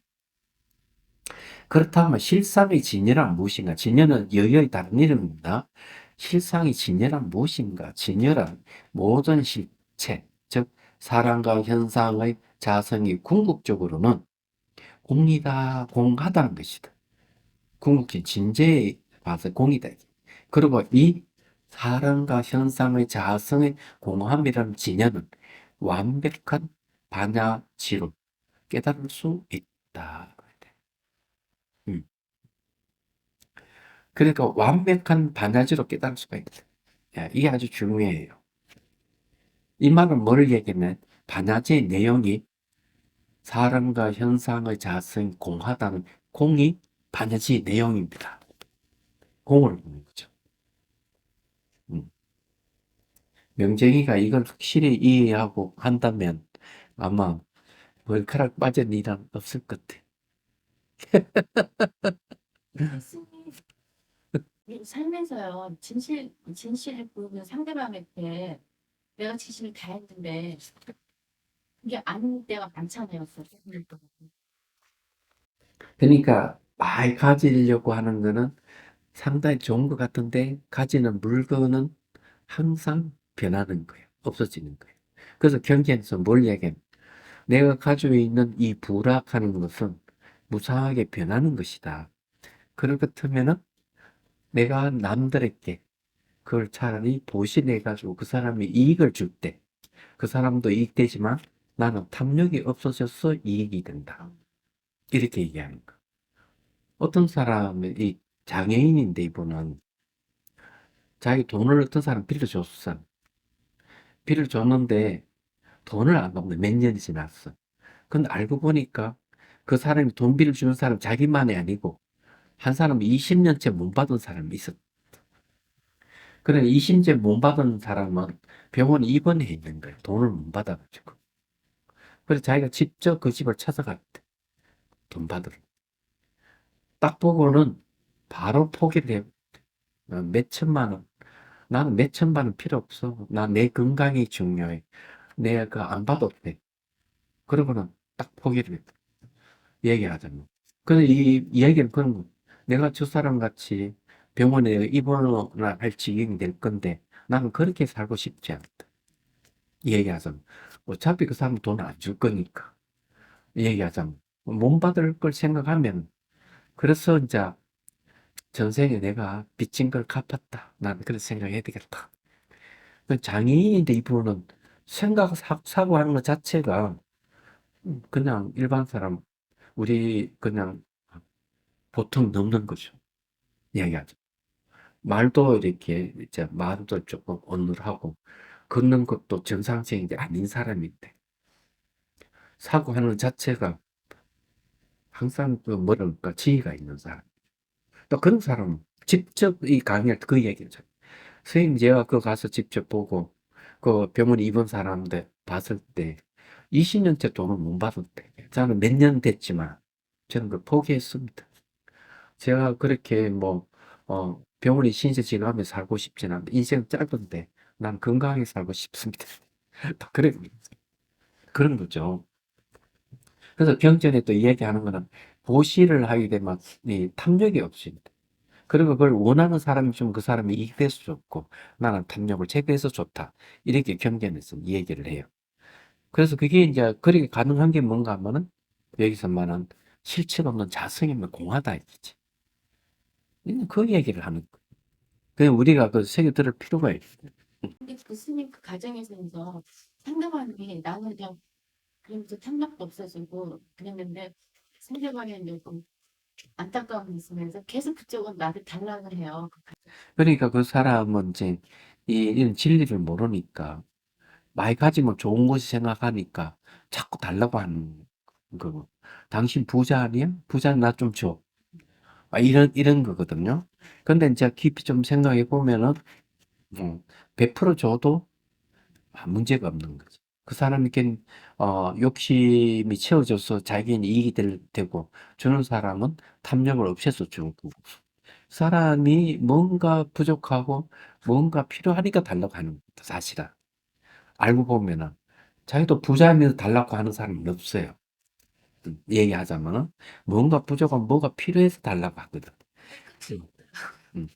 Speaker 1: 그렇다면 실상의 진여란 무엇인가? 진여는 여여의 다른 이름입니다. 실상의 진여란 무엇인가? 진여란 모든 실체, 즉 사람과 현상의 자성이 궁극적으로는 공이다, 공하다는 것이다. 궁극적인 진재에 봐서 공이다. 그리고 이 사람과 현상의 자성의 공함이라는 진여는 완벽한 반야지로 깨달을 수 있다. 음. 그러니까 완벽한 반야지로 깨달을 수가 있다. 야, 이게 아주 중요해요. 이 말은 뭘 얘기하면 반야지의 내용이 사람과 현상의 자성이 공하다는 공이 반야지의 내용입니다. 공을 보는 거죠. 음. 명쟁이가 이걸 확실히 이해하고 한다면 아마 머리카락 빠진 일은 없을 것 같아.
Speaker 2: 스님, 이 살면서요, 진실을 보이는 상대방한테 내가 진실을 다 했는데, 그게 아닌 때가 많잖아요.
Speaker 1: 그러니까 많이 가지려고 하는 거는 상당히 좋은 것 같은데 가지는 물건은 항상 변하는 거예요. 없어지는 거예요. 그래서 경전에서 뭘 얘기해? 내가 가지고 있는 이 부락하는 것은 무상하게 변하는 것이다. 그렇다면은 내가 남들에게 그걸 차라리 보신해가지고 그 사람이 이익을 줄 때 그 사람도 이익되지만 나는 탐욕이 없어져서 이익이 된다. 이렇게 얘기하는 거. 어떤 사람은 이 장애인인데 이분은 자기 돈을 어떤 사람 빌려줬어. 빌려줬는데 돈을 안 갚는 몇 년이 지났어. 근데 알고 보니까 그 사람이 돈 빌려주는 사람 자기만이 아니고 한 사람이 20년째 못 받은 사람이 있었. 그래 20년째 못 받은 사람은 병원에 입원해 있는 거야. 돈을 못 받아가지고. 그래서 자기가 직접 그 집을 찾아갔대. 돈 받으러. 딱 보고는 바로 포기를 해. 몇 천만 원. 나는 몇 천만 원 필요 없어. 나 내 건강이 중요해. 내가 안 받아도 돼. 그러고는 딱 포기를 해. 얘기하자면. 근데 이 얘기는 그런 거. 내가 저 사람 같이 병원에 입원을 할 지경이 될 건데 나는 그렇게 살고 싶지 않다. 얘기하자면. 어차피 그 사람 돈 안 줄 거니까. 얘기하자면. 못 받을 걸 생각하면 그래서 이제 전생에 내가 빚진 걸 갚았다. 나는 그렇게 생각해야 되겠다. 그 장애인인데 이분은 사고하는 것 자체가 그냥 일반 사람, 우리 그냥 보통 넘는 거죠. 이야기하죠. 말도 이렇게 이제 말도 조금 어눌하고 걷는 것도 정상적인 게 아닌 사람인데 사고하는 것 자체가 항상 그 뭐랄까 지위가 있는 사람. 또 그런 사람은 직접 이 강의할 때 그 얘기를 해요. 선생님 제가 그 가서 직접 보고 그 병원에 입원 사람들 봤을 때 20년째 돈을 못 받았대. 저는 몇 년 됐지만 저는 그 포기했습니다. 제가 그렇게 뭐 병원에 신세지감에 살고 싶진 않은데 인생 짧은데 난 건강하게 살고 싶습니다. 또 그런 거죠. 그래서 경전에 또 이야기하는 거는 보시를 하게 되면 이 탐욕이 없습니다. 그리고 그걸 원하는 사람이 좀 그 사람이 이익돼서 좋고 나는 탐욕을 제거해서 좋다. 이렇게 경전에서 이 얘기를 해요. 그래서 그게 이제 그렇게 가능한 게 뭔가 하면은 여기서 말하는 실체 없는 자성이면 공하다 이거지. 그 얘기를 하는 거. 그냥 우리가 그 새겨 들을 필요가 있어.
Speaker 2: 근데 그 스님 그 가정에서 상대방이 나는 그냥 그러면서 탐락도 없어지고 그랬는데 상대방이 조금 안타까움이 있으면서 계속 그쪽은 나를 달라고 해요.
Speaker 1: 그러니까 그 사람은 이제 이런 진리를 모르니까 많이 가지면 좋은 것이 생각하니까 자꾸 달라고 하는 거. 당신 부자 아니야? 부자 나 좀 줘. 이런 거거든요. 근데 이제 깊이 좀 생각해 보면은, 100% 줘도 문제가 없는 거지. 그 사람에겐, 욕심이 채워져서 자기는 이익이 되고, 주는 사람은 탐욕을 없애서 주고, 사람이 뭔가 부족하고 뭔가 필요하니까 달라고 하는 거다, 사실은. 알고 보면은. 자기도 부자면서 달라고 하는 사람은 없어요. 얘기하자면은 뭔가 부족하면 뭐가 필요해서 달라고 하거든. 음, 음.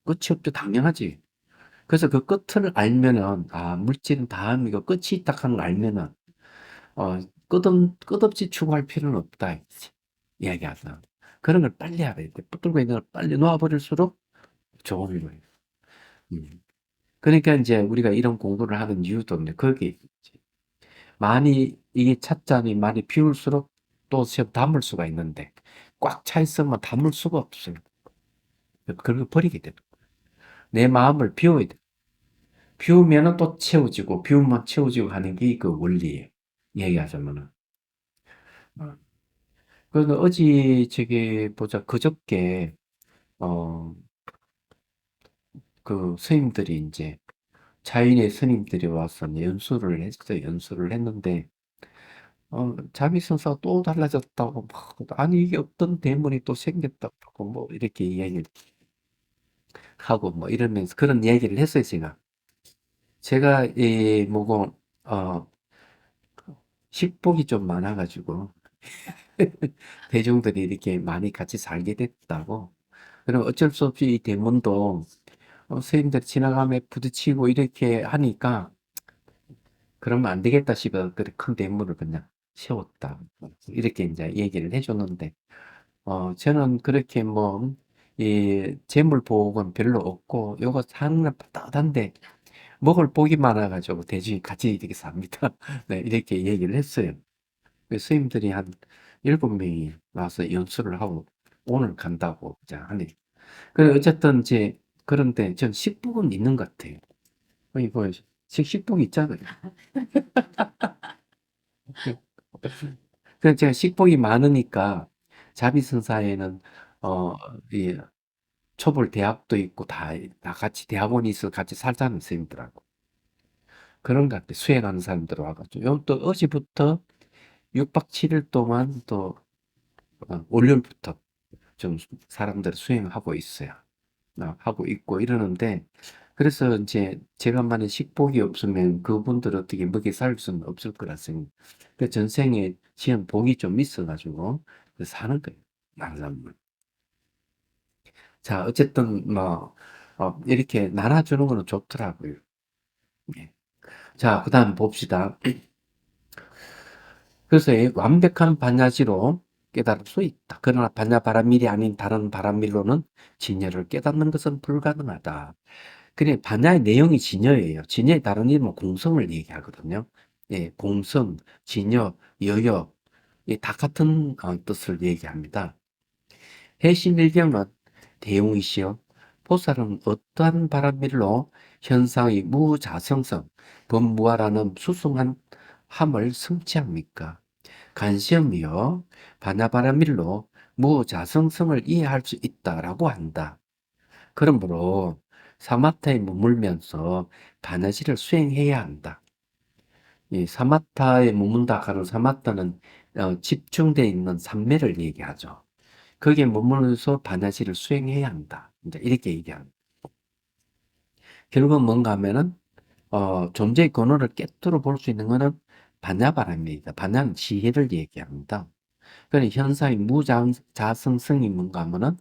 Speaker 1: 끝이 없죠. 당연하지. 그래서 그 끝을 알면은 물질은 다음이고 끝이 있다 하는 걸 알면은 어, 끝없이 추구할 필요는 없다. 이야기하자. 그런 걸 빨리 알아야 돼. 붙들고 있는 걸 빨리 놓아버릴수록 좋은 거예요. 음. 그러니까 이제 우리가 이런 공부를 하는 이유도 이제 거기에 있지. 많이 이게 찻잔이 많이 비울수록 또 시험 담을 수가 있는데 꽉 차 있으면 담을 수가 없어요. 그걸 버리게 되는 거예요. 내 마음을 비워야 돼. 비우면은 또 채워지고 비우면 채워지고 하는 게 그 원리예요. 얘기하자면은. 어. 그래서 어제 저기 보자 그저께 어 그 스님들이 이제 자인의 스님들이 와서 연수를 했어요. 연수를 했는데 자비선사가 또 달라졌다고 막 아니 이게 어떤 대문이 또 생겼다고 뭐 이렇게 이야기를 하고 뭐 이러면서 그런 얘기를 했어요. 제가 이 뭐고 어 식복이 좀 많아가지고 대중들이 이렇게 많이 같이 살게 됐다고. 그럼 어쩔 수 없이 이 대문도 스님들이 지나가며 부딪히고 이렇게 하니까 그러면 안 되겠다 싶어서 그큰 대문을 그냥 세웠다. 이렇게 이제 얘기를 해줬는데, 저는 그렇게 뭐, 이 재물 보호는 별로 없고, 요거 사는 건 따뜻한데, 먹을 복이 많아가지고 대중이 같이 이렇게 삽니다. 네, 이렇게 얘기를 했어요. 그 스님들이 한 7명이 와서 연수를 하고 오늘 간다고 자 하네. 그 어쨌든 이제 그런데 전 식복은 있는 것 같아요. 이거 식복 있잖아요. 그 제가 식복이 많으니까 자비승사에는 어, 이 초벌 대학도 있고 다 같이 대학원이 있어 같이 살자는 쌤이더라고. 그런 것 같아. 수행하는 사람들 와가지고. 또 어제부터 6박 7일 동안 또 월요일부터 좀 사람들 수행하고 있어요. 하고 있고 이러는데 그래서 이제 제가만의 식복이 없으면 그분들 어떻게 먹여 살 수는 없을 거라 생각. 그 전생에 지은 복이 좀 있어가지고 사는 거예요. 말하자면. 자, 어쨌든 뭐 이렇게 나눠주는 거는 좋더라고요. 예. 자, 그다음 봅시다. 그래서 이 완벽한 반야지로 깨달을 수 있다. 그러나 반야 바라밀이 아닌 다른 바라밀로는 진여를 깨닫는 것은 불가능하다. 그래, 반야의 내용이 진여예요. 진여의 다른 이름은 공성을 얘기하거든요. 예, 공성, 진여, 여여, 다 같은 뜻을 얘기합니다. 해심일경은 대용이시여 보살은 어떠한 바람일로 현상의 무자성성, 범무아라는 수승한 함을 성취합니까? 간시엄이여 반야바라밀로 무자성성을 이해할 수 있다라고 한다. 그러므로 사마타에 머물면서 반야시를 수행해야 한다. 이 사마타에 머문다 하는 사마타는 집중되어 있는 삼매를 얘기하죠. 거기에 머물면서 반야시를 수행해야 한다. 이제 이렇게 얘기합니다. 결국은 뭔가 하면은 존재의 근원을 깨뜨려 볼 수 있는 것은 반야바람입니다. 반야는 지혜를 얘기합니다. 그러니 현상의 무자성성이 뭔가 하면은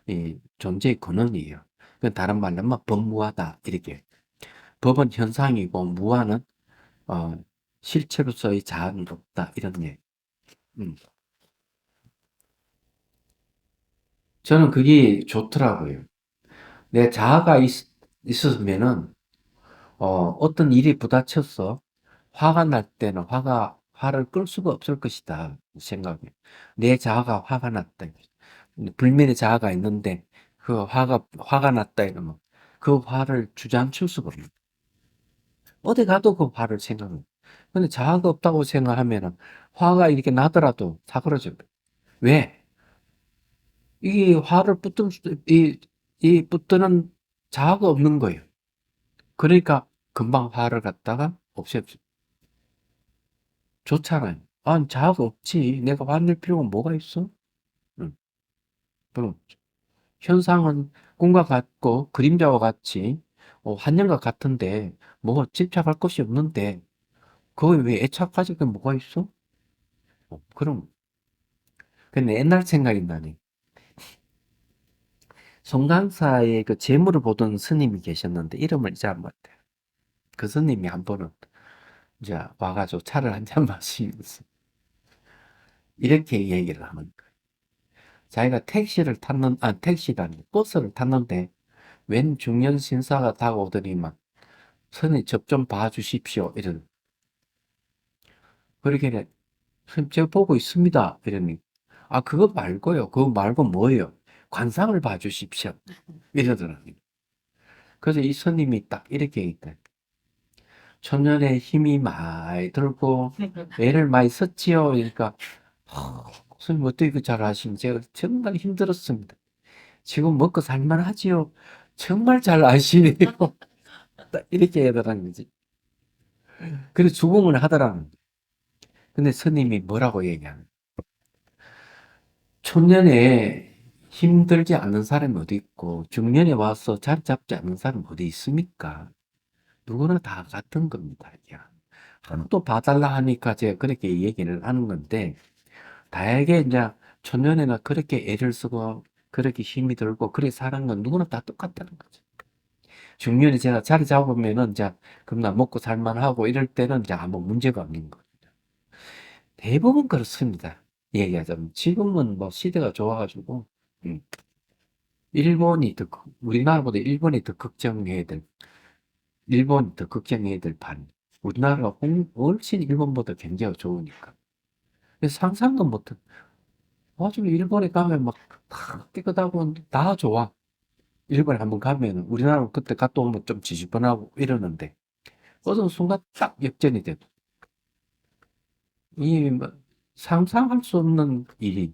Speaker 1: 이 존재의 근원이에요. 그 다른 말로 하면 법무하다 이렇게. 법은 현상이고 무하는 어, 실체로서의 자아는 없다 이런 얘기. 음. 저는 그게 좋더라고요. 내 자아가 있었으면은 어떤 일이 부딪혔어. 화가 날 때는 화를 끌 수가 없을 것이다. 생각해. 내 자아가 화가 났다. 불면의 자아가 있는데 그 화가 났다 이러면 그 화를 주저앉힐 수가 없는. 어디 가도 그 화를 생각해. 근데 자아가 없다고 생각하면은 화가 이렇게 나더라도 사그러져. 왜? 이 화를 이 붙드는 자아가 없는 거예요. 그러니까 금방 화를 갖다가 없애죠. 좋잖아요. 자아가 없지. 내가 화낼 필요가 뭐가 있어? 응. 그럼 현상은 꿈과 같고 그림자와 같이 환영과 같은데 뭐 집착할 것이 없는데 그거에 왜 애착 가질 게 뭐가 있어? 그럼 근데 옛날 생각이 나네. 송강사의 그 재물을 보던 스님이 계셨는데 이름을 잊어버렸대. 그 스님이 한 번은 이제 와가지고 차를 한 잔 마시면서 이렇게 얘기를 하는 거예요. 자기가 택시가 아니고 버스를 탔는데 웬 중년 신사가 다가오더니 막 스님 저 좀 봐주십시오. 이런. 그러길래 스님 제가 보고 있습니다. 이러니 아 그거 말고요. 그거 말고 뭐예요? 관상을 봐주십시오. 이러더라고요. 그래서 이 스님이 딱 이렇게 얘기했대. 초년에 힘이 많이 들고 애를 많이 썼지요. 그러니까 스님 어떻게 그 잘 아시는지 제가 정말 힘들었습니다. 지금 먹고 살만하지요. 정말 잘 아시네요. 딱 이렇게 하더라는 거지. 그래서 주공을 하더라는 거야. 근데 스님이 뭐라고 얘기하는 초년에 힘들지 않는 사람이 어디 있고 중년에 와서 자리 잡지 않는 사람이 어디 있습니까? 누구나 다 같은 겁니다. 이게. 하도 봐달라 하니까 제가 그렇게 얘기를 하는 건데 다행히 이제 초년에는 그렇게 애를 쓰고 그렇게 힘이 들고 그렇게 사는 건 누구나 다 똑같다는 거죠. 중년에 제가 자리 잡으면은 이제 그럼 나 먹고 살만하고 이럴 때는 이제 아무 문제가 없는 거예요. 대부분 그렇습니다. 얘기하자면 지금은 뭐 시대가 좋아가지고 음, 우리나라보다 일본이 더 걱정해야 될 일본이 더 걱정해야 될 판. 우리나라가 훨씬 일본보다 경제가 좋으니까. 그래서 상상도 못해. 지금 일본에 가면 막 다 깨끗하고 다 좋아. 일본에 한번 가면 우리나라 그때 갔다 오면 좀 지저분하고 이러는데 어느 순간 딱 역전이 되고 이 뭐 상상할 수 없는 일이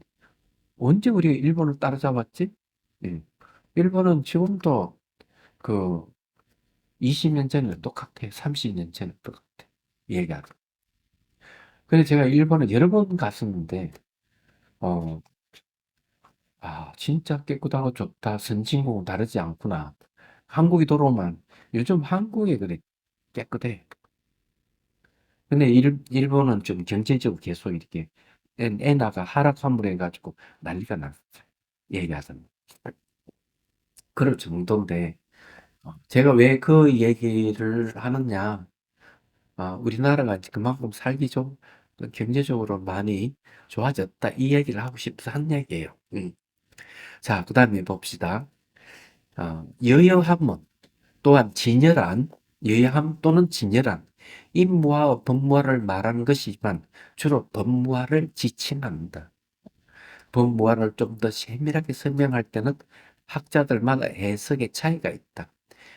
Speaker 1: 언제 우리가 일본을 따라잡았지? 예. 일본은 지금도 그 20년 전이랑 똑같아. 30년 전이랑 똑같아. 얘기하고. 그래서 제가 일본에 여러 번 갔었는데, 어, 진짜 깨끗하고 좋다. 선진국은 다르지 않구나. 한국이 돌아오면 요즘 한국이 그래 깨끗해. 근데 일본은 좀 경제적으로 계속 이렇게 엔화가 하락환불 해가지고 난리가 났어요. 얘기하자면. 그럴 정도인데, 제가 왜 그 얘기를 하느냐. 우리나라가 이제 그만큼 살기 좀 경제적으로 많이 좋아졌다. 이 얘기를 하고 싶어서 한 얘기예요. 자, 그 다음에 봅시다. 여여함은 또한 여여함 또는 진열한 임무와 법무와를 말하는 것이지만 주로 법무와를 지칭한다. 법무와를 좀 더 세밀하게 설명할 때는 학자들마다 해석의 차이가 있다.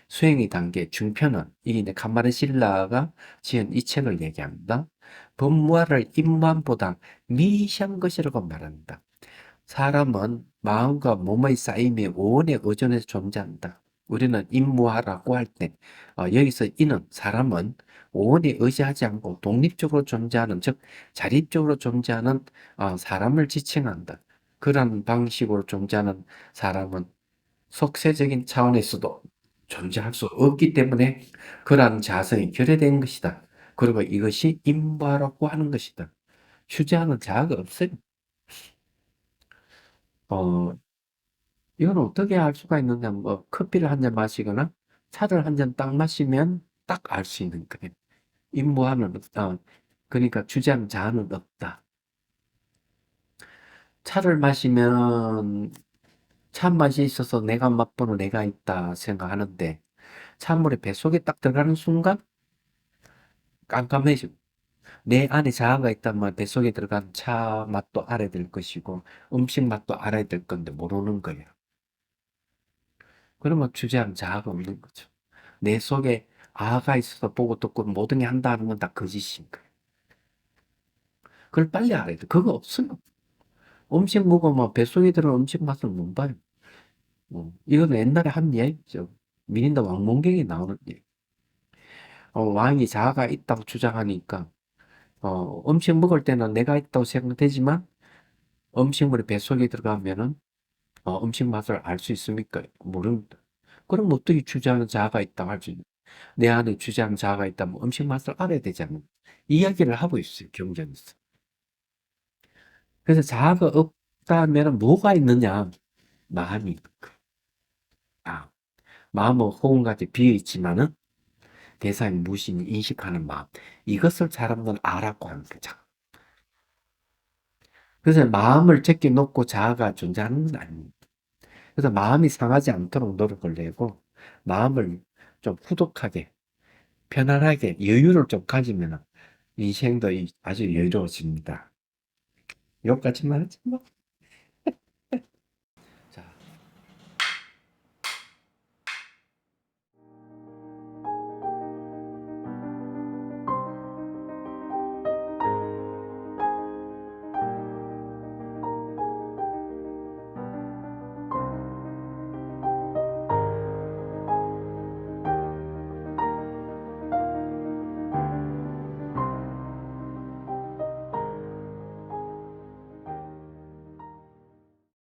Speaker 1: 수행의 단계 중편은 이게 이제 간마르실라가 지은 이 책을 얘기합니다. 법무와를 임무함보다 미시한 것이라고 말한다. 사람은 마음과 몸의 쌓임이 오온에 의존해서 존재한다. 우리는 임무화라고 할 때, 여기서 이는 사람은 오온에 의지하지 않고 독립적으로 존재하는, 즉, 자립적으로 존재하는 사람을 지칭한다. 그런 방식으로 존재하는 사람은 속세적인 차원에서도 존재할 수 없기 때문에 그러한 자성이 결여된 것이다. 그리고 이것이 임무화라고 하는 것이다. 휴지하는 자아가 없어요. 어, 이건 어떻게 알 수가 있느냐, 뭐, 커피를 한 잔 마시거나 차를 한 잔 딱 마시면 딱 알 수 있는 거예요. 임무하는 없다. 그러니까 주장 자아는 없다. 차를 마시면 찬맛이 있어서 내가 맛보는 내가 있다 생각하는데 찬물이 뱃속에 딱 들어가는 순간 깜깜해지고 내 안에 자아가 있다면 뱃속에 들어간 차 맛도 알아야 될 것이고 음식 맛도 알아야 될 건데 모르는 거예요. 그러면 주제하는 자아가 없는 거죠. 내 속에 아가 있어서 보고 듣고 모든 게 한다는 건 다 거짓인 거예요. 그걸 빨리 알아야 돼. 그거 없으면 음식 먹으면 뱃속에 들어온 음식 맛을 못 봐요. 이거는 옛날에 한 얘기죠. 미린다 왕몽경에 나오는 얘기. 왕이 자아가 있다고 주장하니까 음식 먹을 때는 내가 있다고 생각되지만 음식물이 뱃속에 들어가면은 음식 맛을 알 수 있습니까? 모릅니다. 그럼 어떻게 주장하는 자아가 있다고 할 수 있는? 내 안에 주장하는 자아가 있다면 음식 맛을 알아야 되잖아요. 이야기를 하고 있어요, 경전에서. 그래서 자아가 없다면 뭐가 있느냐? 마음이 있는 거. 아, 마음은 호흡같이 비어 있지만은 대상이 무엇인지 인식하는 마음. 이것을 사람들은 아라고 하는 거죠. 그래서 마음을 제껴놓고 자아가 존재하는 건 아닙니다. 그래서 마음이 상하지 않도록 노력을 내고 마음을 좀 후덕하게 편안하게 여유를 좀 가지면 인생도 아주 여유로워집니다. 여기까지만 하지 뭐.